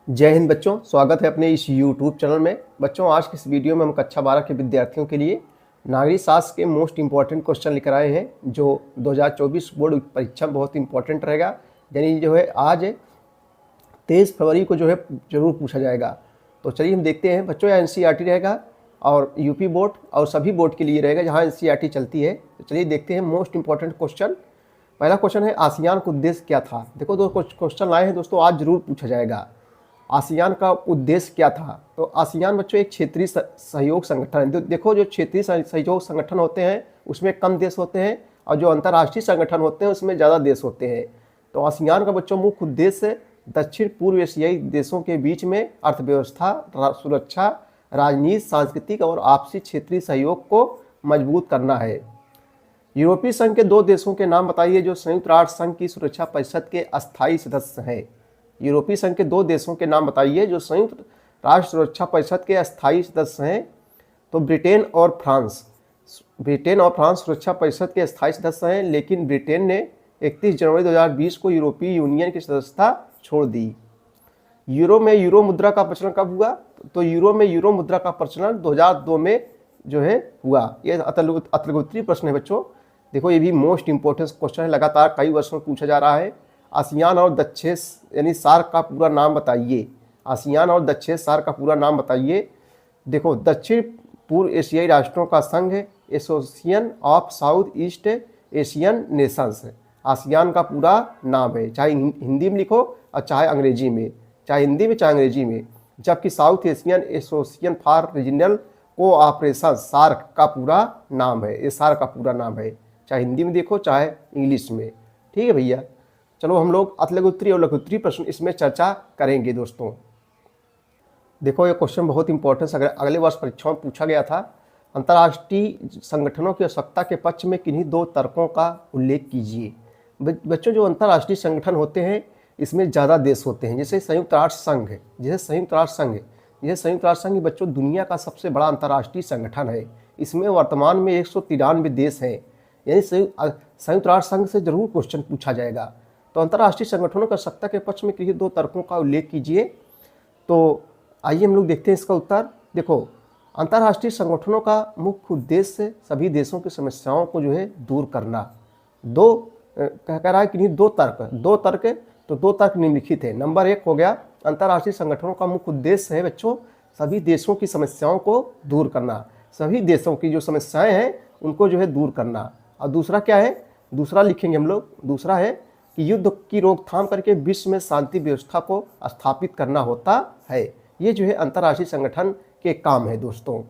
जय हिंद बच्चों, स्वागत है अपने इस YouTube चैनल में। बच्चों, आज की इस वीडियो में हम कक्षा 12 के विद्यार्थियों के लिए नागरिक शास्त्र के मोस्ट इंपॉर्टेंट क्वेश्चन लेकर आए हैं, जो 2024 बोर्ड परीक्षा में बहुत इंपॉर्टेंट रहेगा। यानी जो है आज 23 फरवरी को जो है जरूर पूछा जाएगा। तो चलिए हम देखते हैं बच्चों। यह NCERT रहेगा और यूपी बोर्ड और सभी बोर्ड के लिए रहेगा जहाँ NCERT चलती है। तो चलिए देखते हैं मोस्ट इंपॉर्टेंट क्वेश्चन। पहला क्वेश्चन है, आसियान का उद्देश्य क्या था। देखो, दो क्वेश्चन लाए हैं दोस्तों, आज जरूर पूछा जाएगा। आसियान का उद्देश्य क्या था। तो आसियान बच्चों एक क्षेत्रीय सहयोग संगठन है। देखो, जो क्षेत्रीय सहयोग संगठन होते हैं उसमें कम देश होते हैं और जो अंतर्राष्ट्रीय संगठन होते हैं उसमें ज़्यादा देश होते हैं। तो आसियान का बच्चों मुख्य उद्देश्य दक्षिण पूर्व एशियाई देशों के बीच में अर्थव्यवस्था, सुरक्षा, राजनीति, सांस्कृतिक और आपसी क्षेत्रीय सहयोग को मजबूत करना है। यूरोपीय संघ के 2 देशों के नाम बताइए जो संयुक्त राष्ट्र संघ की सुरक्षा परिषद के अस्थायी सदस्य हैं। यूरोपीय संघ के 2 देशों के नाम बताइए जो संयुक्त राष्ट्र सुरक्षा परिषद के अस्थायी सदस्य हैं। तो ब्रिटेन और फ्रांस सुरक्षा परिषद के अस्थायी सदस्य हैं, लेकिन ब्रिटेन ने 31 जनवरी 2020 को यूरोपीय यूनियन की सदस्यता छोड़ दी। यूरो में यूरो मुद्रा का प्रचलन कब हुआ। तो यूरो में यूरो मुद्रा का प्रचलन 2002 में जो है हुआ। ये अतर्गोत्तरीय प्रश्न है बच्चों। देखो, ये भी मोस्ट इंपॉर्टेंट क्वेश्चन है, लगातार कई वर्षों में पूछा जा रहा है। आसियान और दक्षिण यानी सार्क का पूरा नाम बताइए। आसियान और दक्षिण सार्क का पूरा नाम बताइए। देखो, दक्षिण पूर्व एशियाई राष्ट्रों का संघ है, association of south east Asian Nations है। आसियान का पूरा नाम है, चाहे हिंदी में लिखो और चाहे अंग्रेजी में, चाहे हिंदी में चाहे अंग्रेजी में। जबकि South Asian Association for Regional Cooperation SAARC का पूरा नाम है। ये सार्क का पूरा नाम है, चाहे हिंदी में देखो चाहे इंग्लिश में। ठीक है भैया। चलो हम लोग अतलगोत्तरीय और लघुत्तरीय प्रश्न इसमें चर्चा करेंगे दोस्तों। देखो, ये क्वेश्चन बहुत इंपॉर्टेंट अगले वर्ष परीक्षाओं में पूछा गया था। अंतर्राष्ट्रीय संगठनों की आवश्यकता के पक्ष में किन्हीं 2 तर्कों का उल्लेख कीजिए। बच्चों, जो अंतर्राष्ट्रीय संगठन होते हैं इसमें ज़्यादा देश होते हैं। जैसे संयुक्त राष्ट्र संघ है, संयुक्त राष्ट्र संघ बच्चों दुनिया का सबसे बड़ा अंतर्राष्ट्रीय संगठन है। इसमें वर्तमान में 193 देश हैं। यानी संयुक्त राष्ट्र संघ से जरूर क्वेश्चन पूछा जाएगा। तो अंतर्राष्ट्रीय संगठनों की आवश्यकता के पक्ष में किसी 2 तर्कों का उल्लेख कीजिए। तो आइए हम लोग देखते हैं इसका उत्तर। देखो, अंतर्राष्ट्रीय संगठनों का मुख्य उद्देश्य सभी देशों की समस्याओं को जो है दूर करना। कह रहा है कि 2 तर्क तो 2 तर्क निम्नलिखित है। नंबर 1 हो गया, अंतर्राष्ट्रीय संगठनों का मुख्य उद्देश्य है बच्चों सभी देशों की समस्याओं को दूर करना। सभी देशों की जो समस्याएं हैं उनको जो है दूर करना। और दूसरा क्या है, दूसरा लिखेंगे हम लोग। दूसरा है कि युद्ध की रोकथाम करके विश्व में शांति व्यवस्था को स्थापित करना होता है। ये जो है अंतर्राष्ट्रीय संगठन के काम है दोस्तों।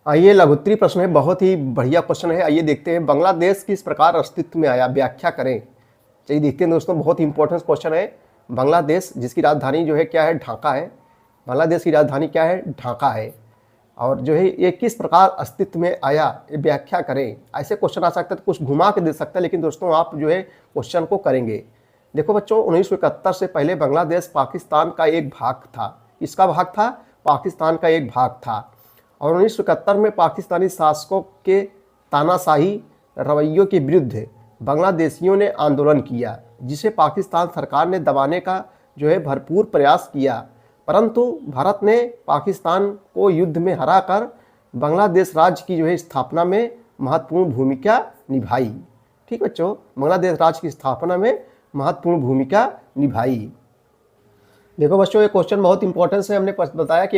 आइए, लघुत्तरीय प्रश्न है, बहुत ही बढ़िया क्वेश्चन है। आइए देखते हैं, बांग्लादेश किस प्रकार अस्तित्व में आया, व्याख्या करें। चलिए देखते हैं दोस्तों, बहुत इंपॉर्टेंट क्वेश्चन है। बांग्लादेश, जिसकी राजधानी जो है क्या है, ढाका है। बांग्लादेश की राजधानी क्या है, ढाका है। और जो है ये किस प्रकार अस्तित्व में आया, ये व्याख्या करें। ऐसे क्वेश्चन आ सकते हैं, तो कुछ घुमा के दे सकता है, लेकिन दोस्तों आप जो है क्वेश्चन को करेंगे। देखो बच्चों, 1971 से पहले बांग्लादेश पाकिस्तान का एक भाग था। इसका भाग था, पाकिस्तान का एक भाग था। और 1971 में पाकिस्तानी शासकों के तानाशाही रवैयों के विरुद्ध बांग्लादेशियों ने आंदोलन किया, जिसे पाकिस्तान सरकार ने दबाने का जो है भरपूर प्रयास किया। परंतु भारत ने पाकिस्तान को युद्ध में हराकर बांग्लादेश राज्य की जो है स्थापना में महत्वपूर्ण भूमिका निभाई। ठीक बच्चों, बांग्लादेश राज्य की स्थापना में महत्वपूर्ण भूमिका निभाई। देखो बच्चों, ये क्वेश्चन बहुत इंपॉर्टेंट है। हमने बताया कि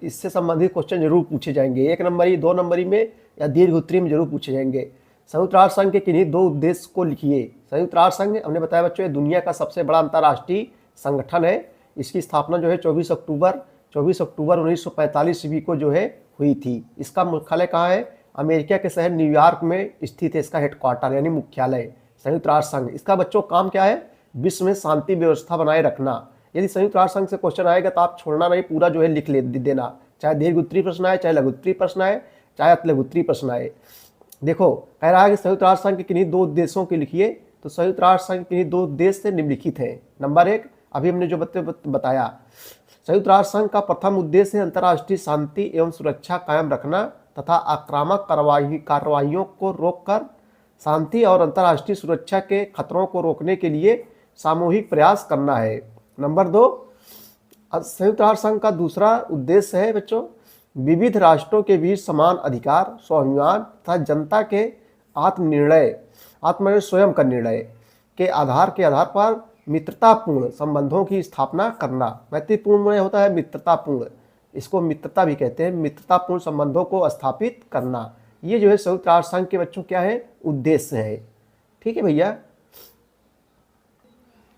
इससे संबंधित क्वेश्चन जरूर पूछे जाएंगे। 1 नंबरी, 2 नंबरी में या दीर्घ उत्तरीय में जरूर पूछे जाएंगे। संयुक्त राष्ट्र संघ के किन्हीं 2 उद्देश्य को लिखिए। संयुक्त राष्ट्र संघ, हमने बताया बच्चों, ये दुनिया का सबसे बड़ा अंतर्राष्ट्रीय संगठन है। इसकी स्थापना जो है 24 अक्टूबर 1945 ईस्वी को जो है हुई थी। इसका मुख्यालय कहाँ है, अमेरिका के शहर न्यूयॉर्क में स्थित है इसका हेडक्वार्टर यानी मुख्यालय, संयुक्त राष्ट्र संघ। इसका बच्चों काम क्या है, विश्व में शांति व्यवस्था बनाए रखना। यदि संयुक्त राष्ट्र संघ से क्वेश्चन आएगा तो आप छोड़ना नहीं, पूरा जो है लिख देना, चाहे दीर्घ उत्तरीय प्रश्न आए, चाहे लघु उत्तरीय प्रश्न आए, चाहे लघु उत्तरीय प्रश्न आए। देखो, कह रहा है कि संयुक्त राष्ट्र संघ के किन्हीं 2 उद्देश्यों के लिखिए। तो संयुक्त राष्ट्र संघ के किन्हीं 2 उद्देश्य निम्नलिखित हैं। नंबर 1, अभी हमने जो बताया, संयुक्त राष्ट्र संघ का प्रथम उद्देश्य है अंतर्राष्ट्रीय शांति एवं सुरक्षा कायम रखना तथा आक्रामक कार्रवाइयों को रोककर शांति और अंतर्राष्ट्रीय सुरक्षा के खतरों को रोकने के लिए सामूहिक प्रयास करना है। नंबर 2, संयुक्त राष्ट्र संघ का दूसरा उद्देश्य है बच्चों विविध राष्ट्रों के बीच समान अधिकार, स्वाभिमान तथा जनता के आत्मनिर्णय स्वयं का निर्णय के आधार पर मित्रतापूर्ण संबंधों की स्थापना करना। मैत्रीपूर्ण में होता है मित्रतापूर्ण, इसको मित्रता भी कहते हैं। मित्रतापूर्ण संबंधों को स्थापित करना, ये जो है संयुक्त राष्ट्र संघ के बच्चों क्या है, उद्देश्य है। ठीक है भैया,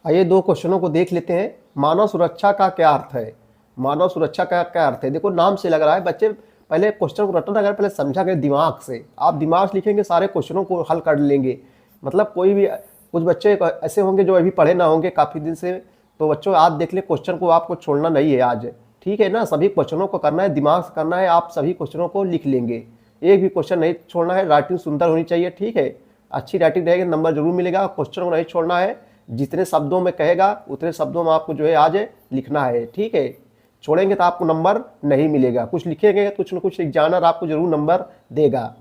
आइए 2 क्वेश्चनों को देख लेते हैं। मानव सुरक्षा का क्या अर्थ है? मानव सुरक्षा का क्या अर्थ है? देखो नाम से लग रहा है, बच्चे पहले क्वेश्चन को रटना अगर पहले समझा करें दिमाग से। आप दिमाग से लिखेंगे सारे क्वेश्चनों को हल कर लेंगे। मतलब कोई भी, कुछ बच्चे ऐसे होंगे जो अभी पढ़े ना होंगे काफ़ी दिन से, तो बच्चों आज देख ले, क्वेश्चन को आपको छोड़ना नहीं है आज, ठीक है ना। सभी क्वेश्चनों को करना है, दिमाग से करना है, आप सभी क्वेश्चनों को लिख लेंगे, एक भी क्वेश्चन नहीं छोड़ना है। राइटिंग सुंदर होनी चाहिए, ठीक है, अच्छी राइटिंग रहेगी नंबर जरूर मिलेगा। क्वेश्चन को नहीं छोड़ना है, जितने शब्दों में कहेगा उतने शब्दों में आपको जो है आज लिखना है, ठीक है। छोड़ेंगे तो आपको नंबर नहीं मिलेगा, कुछ लिखेंगे कुछ न कुछ एग्जामिनर आपको जरूर नंबर देगा।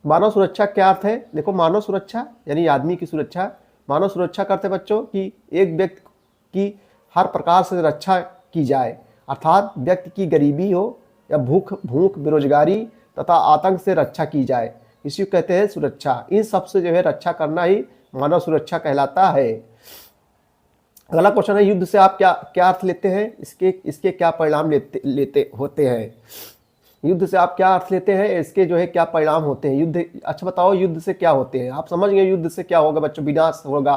मानव सुरक्षा क्या अर्थ है? देखो मानव सुरक्षा यानी आदमी की सुरक्षा। मानव सुरक्षा करते बच्चों कि एक व्यक्ति की हर प्रकार से रक्षा की जाए, अर्थात व्यक्ति की गरीबी हो या भूख बेरोजगारी तथा आतंक से रक्षा की जाए, इसी को कहते हैं सुरक्षा। इन सब से जो है रक्षा करना ही मानव सुरक्षा कहलाता है। अगला क्वेश्चन है युद्ध से आप क्या अर्थ लेते हैं? इसके क्या परिणाम लेते होते हैं? युद्ध से आप क्या अर्थ लेते हैं, इसके जो है क्या परिणाम होते हैं? युद्ध, अच्छा बताओ युद्ध से क्या होते हैं? आप समझ गए युद्ध से क्या होगा बच्चों? विनाश होगा।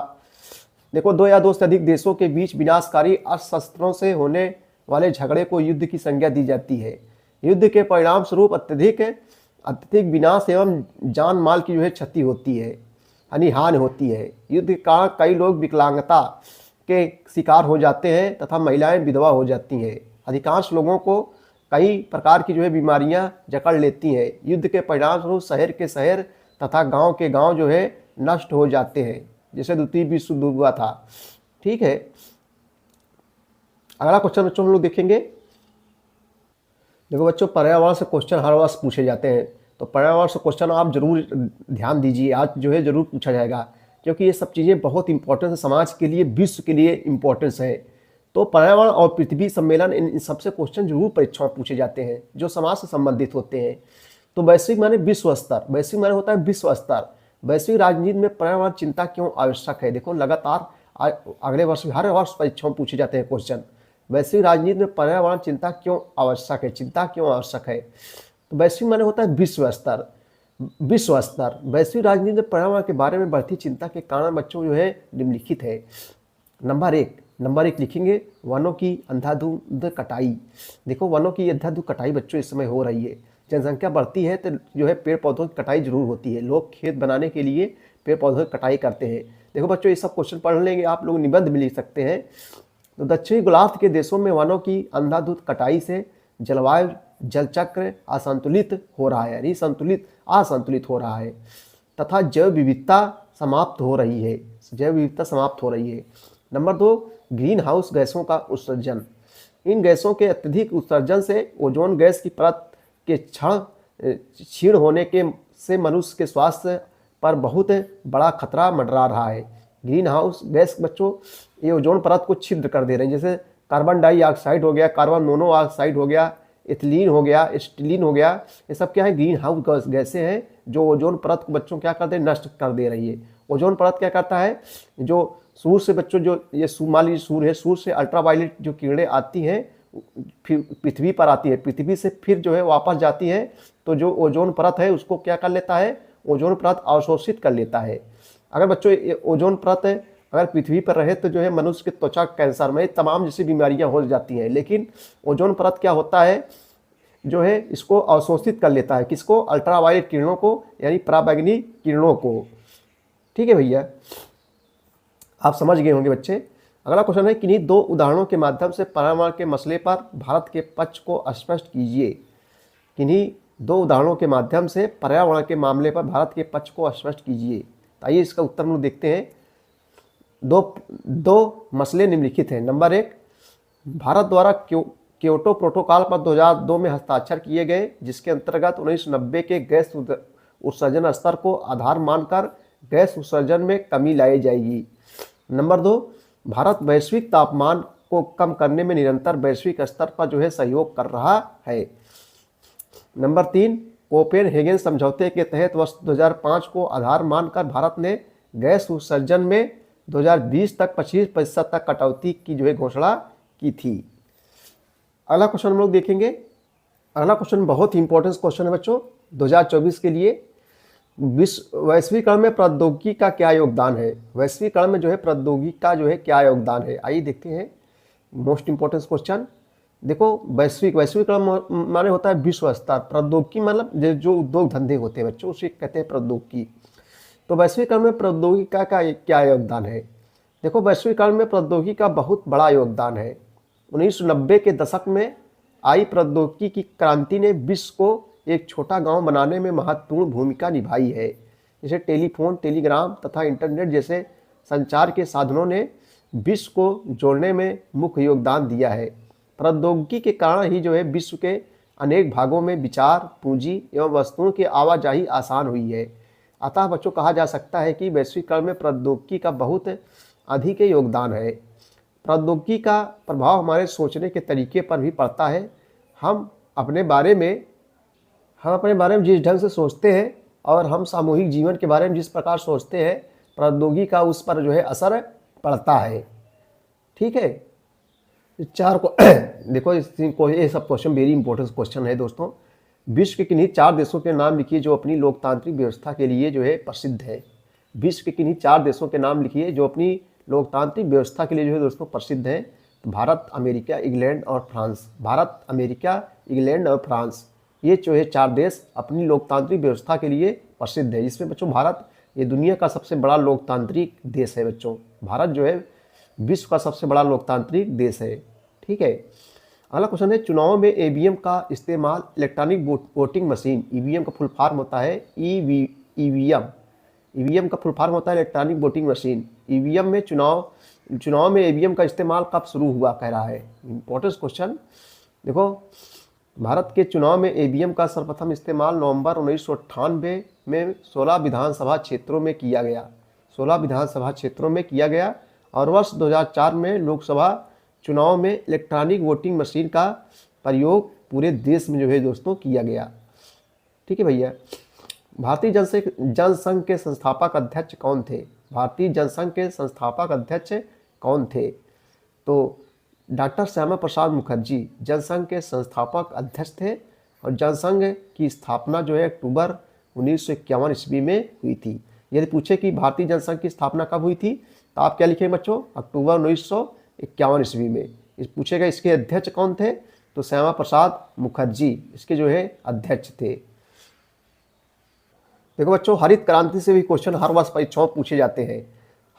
देखो 2 या 2 से अधिक देशों के बीच विनाशकारी अस्त्रों से होने वाले झगड़े को युद्ध की संज्ञा दी जाती है। युद्ध के परिणाम स्वरूप अत्यधिक विनाश एवं जान माल की जो है क्षति होती है, हानि होती है। युद्ध के कारण कई लोग विकलांगता के शिकार हो जाते हैं तथा महिलाएं विधवा हो जाती हैं। अधिकांश लोगों को कई प्रकार की जो है बीमारियां जकड़ लेती हैं। युद्ध के परिणाम स्वरूप शहर के शहर तथा गांव के गांव जो है नष्ट हो जाते हैं, जैसे द्वितीय विश्व युद्ध हुआ था, ठीक है। अगला क्वेश्चन बच्चों हम लोग देखेंगे। देखो बच्चों पर्यावरण से क्वेश्चन हर वर्ष पूछे जाते हैं, तो पर्यावरण से क्वेश्चन आप जरूर ध्यान दीजिए, आज जो है जरूर पूछा जाएगा, क्योंकि ये सब चीज़ें बहुत इंपॉर्टेंट है, समाज के लिए विश्व के लिए इम्पोर्टेंस है। तो पर्यावरण और पृथ्वी सम्मेलन इन सबसे क्वेश्चन जरूर परीक्षा में पूछे जाते हैं जो समाज से संबंधित होते हैं। तो वैश्विक माने विश्व स्तर, वैश्विक माने होता है विश्व स्तर। वैश्विक राजनीति में पर्यावरण चिंता क्यों आवश्यक है? देखो लगातार अगले वर्ष हर वर्ष परीक्षा में पूछे जाते हैं क्वेश्चन। वैश्विक राजनीति में पर्यावरण चिंता क्यों आवश्यक है, चिंता क्यों आवश्यक है? तो वैश्विक माने होता है विश्व स्तर। विश्व स्तर वैश्विक राजनीति में पर्यावरण के बारे में बढ़ती चिंता के कारण बच्चों जो है निम्नलिखित है। नंबर एक लिखेंगे वनों की अंधाधुंध कटाई। देखो वनों की अंधाधुंध कटाई बच्चों इस समय हो रही है। जनसंख्या बढ़ती है तो जो है पेड़ पौधों की कटाई जरूर होती है। लोग खेत बनाने के लिए पेड़ पौधों की कटाई करते हैं। देखो बच्चों ये सब क्वेश्चन पढ़ लेंगे, आप लोग निबंध में लिख सकते हैं। तो दक्षिणी गोलार्ध के देशों में वनों की अंधाधुंध कटाई से जलवायु जल चक्र असंतुलित हो रहा है, यानी असंतुलित हो रहा है तथा जैव विविधता समाप्त हो रही है। नंबर 2 ग्रीन हाउस गैसों का उत्सर्जन। इन गैसों के अत्यधिक उत्सर्जन से ओजोन गैस की परत के क्षीण होने से मनुष्य के स्वास्थ्य पर बहुत बड़ा खतरा मंडरा रहा है। ग्रीन हाउस गैस बच्चों ये ओजोन परत को छिद्र कर दे रहे हैं, जैसे कार्बन डाइऑक्साइड हो गया, कार्बन मोनोऑक्साइड हो गया, एथिलीन हो गया, स्टीलिन हो गया, ये सब क्या है ग्रीन हाउस गैसें हैं जो ओजोन परत को बच्चों क्या करते हैं, नष्ट कर दे रही है। ओजोन परत क्या करता है, जो सूर्य से बच्चों जो ये मान लीजिए सूर्य है, सूर्य से अल्ट्रावायलेट जो किरणें आती हैं फिर पृथ्वी पर आती है, पृथ्वी से फिर जो है वापस जाती है, तो जो ओजोन परत है उसको क्या कर लेता है, ओजोन परत अवशोषित कर लेता है। अगर बच्चों ओजोन परत अगर पृथ्वी पर रहे तो जो है मनुष्य की त्वचा कैंसर में तमाम जैसी बीमारियां हो जाती हैं, लेकिन ओजोन परत क्या होता है जो है इसको अवशोषित कर लेता है, किसको, अल्ट्रावायलेट किरणों को, यानी पराबैंगनी किरणों को। ठीक है भैया, आप समझ गए होंगे बच्चे। अगला क्वेश्चन है किन्हीं 2 उदाहरणों के माध्यम से पर्यावरण के मसले पर भारत के पक्ष को स्पष्ट कीजिए। किन्हीं 2 उदाहरणों के माध्यम से पर्यावरण के मामले पर भारत के पक्ष को स्पष्ट कीजिए। आइए इसका उत्तर हम लोग देखते हैं। दो मसले निम्नलिखित हैं। नंबर 1 भारत द्वारा क्योटो प्रोटोकॉल पर 2002 में हस्ताक्षर किए गए, जिसके अंतर्गत 1990 के गैस उत्सर्जन स्तर को आधार मानकर गैस उत्सर्जन में कमी लाई जाएगी। नंबर 2 भारत वैश्विक तापमान को कम करने में निरंतर वैश्विक स्तर पर जो है सहयोग कर रहा है। नंबर 3, कोपेनहेगन समझौते के तहत वर्ष 2005 को आधार मानकर भारत ने गैस उत्सर्जन में 2020 तक 25% तक कटौती की जो है घोषणा की थी। अगला क्वेश्चन हम लोग देखेंगे। अगला क्वेश्चन बहुत ही इंपॉर्टेंट क्वेश्चन है बच्चों 2024 के लिए। वैश्वीकरण में प्रौद्योगिकी का क्या योगदान है? वैश्वीकरण में जो है प्रौद्योगिकी का जो है क्या योगदान है, आइए देखते हैं। मोस्ट इंपॉर्टेंट क्वेश्चन देखो, वैश्वीकरण माने होता है विश्व स्तर, प्रौद्योगिकी मतलब जो उद्योग धंधे होते हैं बच्चों उसे कहते हैं प्रौद्योगिकी। तो वैश्वीकरण में प्रौद्योगिकी का क्या योगदान है? देखो, वैश्वीकरण में प्रौद्योगिकी का बहुत बड़ा योगदान है। 1990 के दशक में आई प्रौद्योगिकी की क्रांति ने विश्व को एक छोटा गांव बनाने में महत्वपूर्ण भूमिका निभाई है। जैसे टेलीफोन, टेलीग्राम तथा इंटरनेट जैसे संचार के साधनों ने विश्व को जोड़ने में मुख्य योगदान दिया है। प्रौद्योगिकी के कारण ही जो है विश्व के अनेक भागों में विचार, पूंजी एवं वस्तुओं की आवाजाही आसान हुई है। अतः बच्चों कहा जा सकता है कि वैश्वीकरण में प्रौद्योगिकी का बहुत अधिक योगदान है। प्रौद्योगिकी का प्रभाव हमारे सोचने के तरीके पर भी पड़ता है। हम अपने बारे में जिस ढंग से सोचते हैं और हम सामूहिक जीवन के बारे में जिस प्रकार सोचते हैं, प्रौद्योगिकी का उस पर जो है असर पड़ता है। ठीक है, चार को देखो, ये सब क्वेश्चन वेरी इंपॉर्टेंट क्वेश्चन है दोस्तों। विश्व के किन्हीं 4 देशों के नाम लिखिए जो अपनी लोकतांत्रिक व्यवस्था के लिए जो है प्रसिद्ध है। विश्व के किन्हीं 4 देशों के नाम लिखिए जो अपनी लोकतांत्रिक व्यवस्था के लिए जो है दोस्तों प्रसिद्ध है। भारत, अमेरिका, इंग्लैंड और फ्रांस। भारत, अमेरिका, इंग्लैंड और फ्रांस, ये जो है 4 देश अपनी लोकतांत्रिक व्यवस्था के लिए प्रसिद्ध है। इसमें बच्चों भारत ये दुनिया का सबसे बड़ा लोकतांत्रिक देश है बच्चों। भारत जो है विश्व का सबसे बड़ा लोकतांत्रिक देश है। ठीक है, अगला क्वेश्चन है, चुनाव में ईवीएम का इस्तेमाल इलेक्ट्रॉनिक वोटिंग मशीन, ईवीएम का फुल फॉर्म होता है ईवीएम। ईवीएम का फुल फॉर्म होता है इलेक्ट्रॉनिक वोटिंग मशीन। ईवीएम में चुनाव में ईवीएम का इस्तेमाल कब शुरू हुआ, कह रहा है। इंपॉर्टेंट क्वेश्चन देखो, भारत के चुनाव में ईवीएम का सर्वप्रथम इस्तेमाल नवंबर 1998 में 16 विधानसभा क्षेत्रों में किया गया। 16 विधानसभा क्षेत्रों में किया गया और वर्ष 2004 में लोकसभा चुनाव में इलेक्ट्रॉनिक वोटिंग मशीन का प्रयोग पूरे देश में जो है दोस्तों किया गया। ठीक है भैया। भारतीय जनसंघ के संस्थापक अध्यक्ष कौन थे? भारतीय जनसंघ के संस्थापक अध्यक्ष कौन थे? तो डॉक्टर श्यामा प्रसाद मुखर्जी जनसंघ के संस्थापक अध्यक्ष थे और जनसंघ की स्थापना जो है अक्टूबर 1951 ईस्वी में हुई थी। यदि पूछे कि भारतीय जनसंघ की स्थापना कब हुई थी तो आप क्या लिखेंगे बच्चों? अक्टूबर 1951 ईस्वी में। इस पूछेगा इसके अध्यक्ष कौन थे, तो श्यामा प्रसाद मुखर्जी इसके जो है अध्यक्ष थे। देखो बच्चों, हरित क्रांति से भी क्वेश्चन हर वर्ष परीक्षाओं पूछे जाते हैं।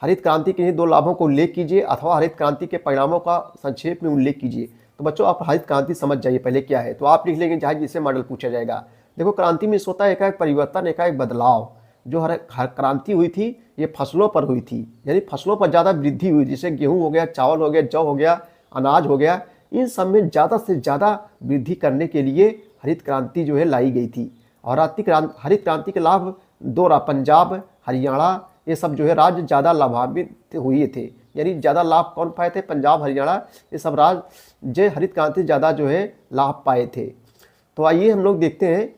हरित क्रांति के 2 लाभों को उल्लेख कीजिए अथवा हरित क्रांति के परिणामों का संक्षेप में उल्लेख कीजिए। तो बच्चों आप हरित क्रांति समझ जाइए पहले क्या है, तो आप लिख लेंगे चाहे जिससे मॉडल पूछा जाएगा। देखो, क्रांति में होता है एकाएक परिवर्तन, एकाएक बदलाव। जो हर क्रांति हुई थी ये फसलों पर हुई थी, यानी फसलों पर ज़्यादा वृद्धि हुई, जैसे गेहूँ हो गया, चावल हो गया, जौ हो गया, अनाज हो गया, इन सब में ज़्यादा से ज़्यादा वृद्धि करने के लिए हरित क्रांति जो है लाई गई थी। और हरित क्रांति के लाभ 2 पंजाब, हरियाणा, ये सब जो है राज्य ज़्यादा लाभान्वित हुए थे। यानी ज़्यादा लाभ कौन पाए थे? पंजाब, हरियाणा, ये सब राज्य हरित क्रांति ज़्यादा जो है लाभ पाए थे। तो आइए हम लोग देखते हैं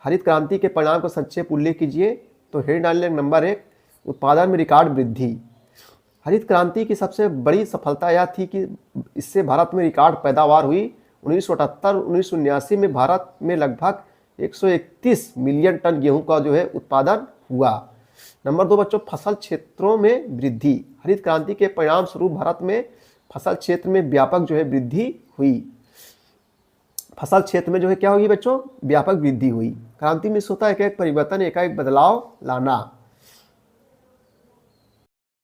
हरित क्रांति के परिणाम को संक्षेप उल्लेख कीजिए। तो हेडलाइन नंबर 1, उत्पादन में रिकॉर्ड वृद्धि। हरित क्रांति की सबसे बड़ी सफलता यह थी कि इससे भारत में रिकॉर्ड पैदावार हुई। 1978-1979 में भारत में लगभग 131 मिलियन टन गेहूं का जो है उत्पादन हुआ। नंबर 2 बच्चों, फसल क्षेत्रों में वृद्धि। हरित क्रांति के परिणाम स्वरूप भारत में फसल क्षेत्र में व्यापक जो है वृद्धि हुई। फसल क्षेत्र में जो है क्या होगी बच्चों? व्यापक वृद्धि हुई। क्रांति में होता है एकाएक परिवर्तन, एकाएक बदलाव लाना।